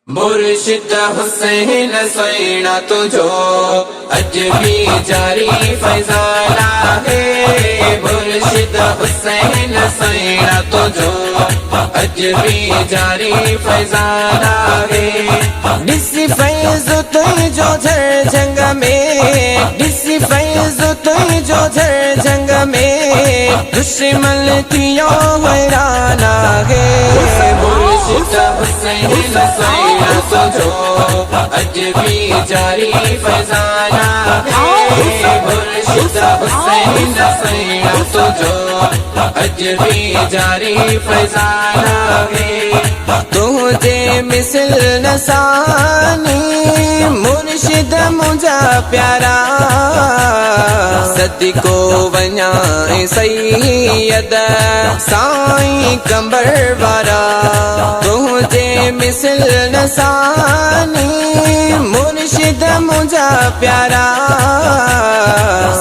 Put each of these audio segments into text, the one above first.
मुर्शिद हुसैन सैना तुझो अज भी जारी फैजाना है। मुर्शिद हुसैन सैना तुझो अज भी जारी फैजाना है। डिसी फैज तुझो झर जंग में, डिसी फैज तुझो झर जंग में, दुश्मन थियो हैराना है। मुर्शिद हुसैन सैना तुझो अज भी जारी फैजाना है। मुर्शिद हुसैन सैना तुझो अज भी जारी फैजाना है। तुझे मिसल नसानी मुर्शिद मुझा प्यारा, सदिको वञा सैयद साईं कंबर वारा। तुझे मिसल नसानी मुर्शिद मुझा प्यारा,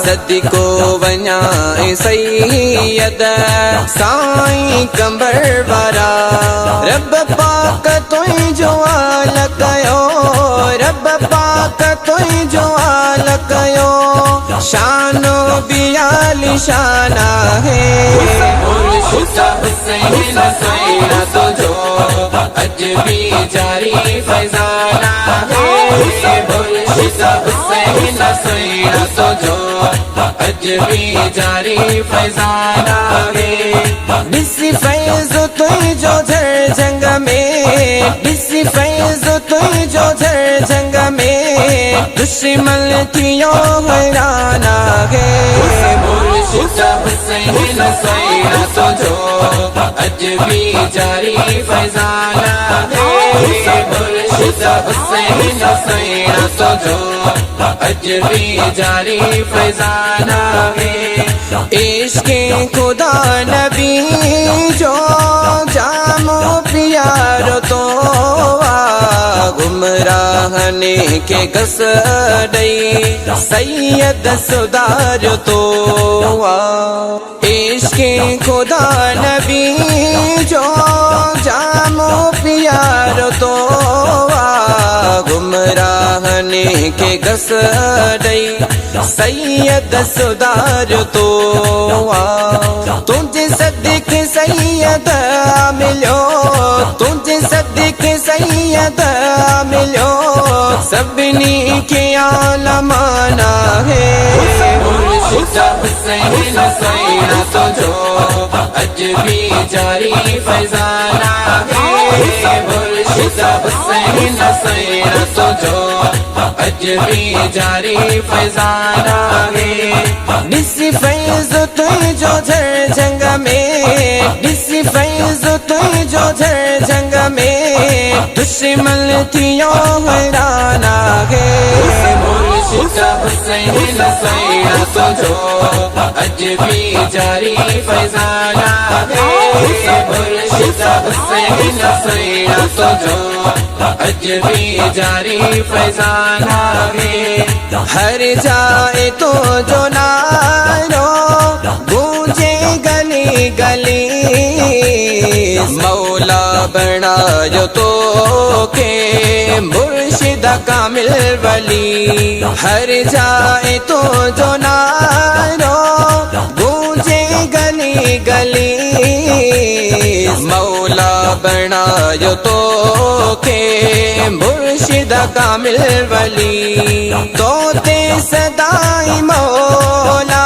सदिको वञा सैयद साईं कंबर वारा। रब पाक तुझो आल कयो, रब पाक तुझो आल कयो, शानो बियाली शाना है। मुर्शिद हुसैन सैना तुझो अज भी जारी फैजाना है। मुर्शिद हुसैन सैना तुझो अज भी जारी फैजाना है। डिसी फैज तुझो झर जंग में, डिसी फैज तुझो झर जंग में, दुश्मन थियो हैराना है। मुर्शिद हुसैन सैना तुझो अज भी जारी फैजाना है। मुर्शिद हुसैन सैना तुझो अज भी जारी फैजाना है। इश्क़ खुदा नबी जो जामो प्यारो तो गुमराहने के गस दई सैयद सुधार तो। इश्क़ खुदा नबी जो जामो प्यारो तो गुमराहने के गस दई सैयद सुधार तो। तुझे सदिक सैयद मिलो, तुझे सदिक सैयद मिलो, सबनी के आलमाना है। मुर्शिद हुसैन सैना तुझो अज भी जारी फैजाना है। मुर्शिद हुसैन सैना तुझो अज भी जारी फैजाना है। डिसी फैज तुझो झर जंग में, डिसी फैज तुझो झर जंग में, दुश्मन थियो हैराना है। मुर्शिद हुसैन सैना तुझो अज भी जारी फैजाना है। मुर्शिद हुसैन सैना तुझो अज भी जारी फैजाना है। हर जाए तो जो नारो गूंजे गली गली, मौला बनायो तो के मुर्शिद कामिल वली। हर जाए तो जो नारो गूंजे गली गली, मौला बनायो तो के मुर्शिद कामिल वली। तोते सदाई मौला,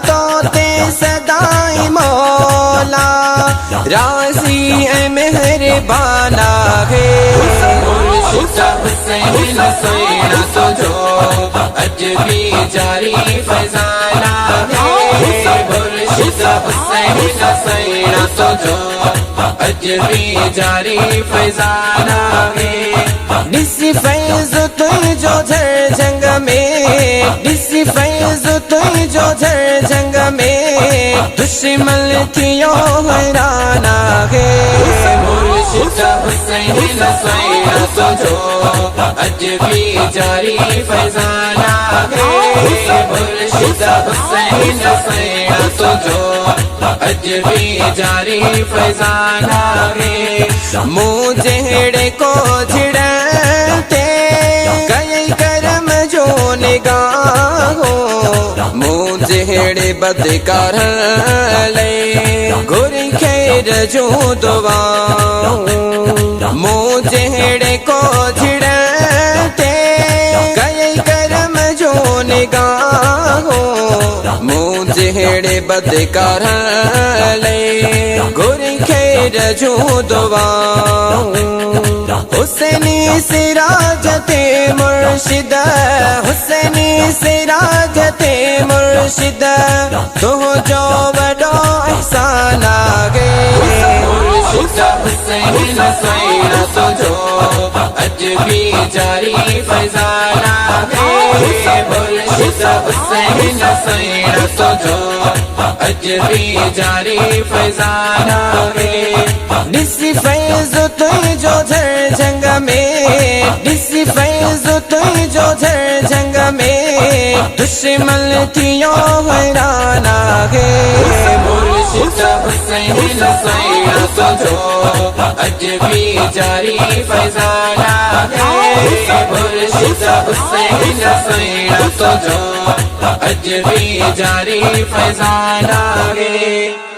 तोते सदाई मौला, राज़ी ए मेहरबाना है। मुर्शिद हुसैन सैना तुझो अज भी जारी फैजाना है। मुर्शिद हुसैन सैना तुझो अज भी जारी फैजाना है। डिसी फैज तुझो झर जंग में, डिसी फैज तुझो झर जंग में, दुश्मन थियो हैराना है। मुर्शिद हुसैन सैना तुझो अज भी जारी फैजाना है मुर्शिद हुसैन सैना तुझो अज भी जारी फैजाना है मुझे को झिड़ते कई कर्म जो निगाहो मुझे बदकार ले गुरी खैर जो दुआ मुझे को झिड़ते कई कर्म जो निगाहो मुझे बदकार ले गुरी खैर जो दुआ हुसैनी सिराजते मुर्शिद हुसैनी सिराजते मुर्शिद तो जो बड़ो एहसान आगे मुर्शिद हुसैन सैना तुझो अज भी जारी फैजाना है मुर्शिद हुसैन सैना तुझो अज भी जारी फैजाना है डिसी फैज तुझो झर जंग में डिसी फैज तुझो झर जंग में दुश्मन थियो हैरान आगे मुर्शिद हुसैन सैना तुझो अज भी जारी फैजाना है मुर्शिद हुसैन सैना तुझो अज भी जारी फैजाना है।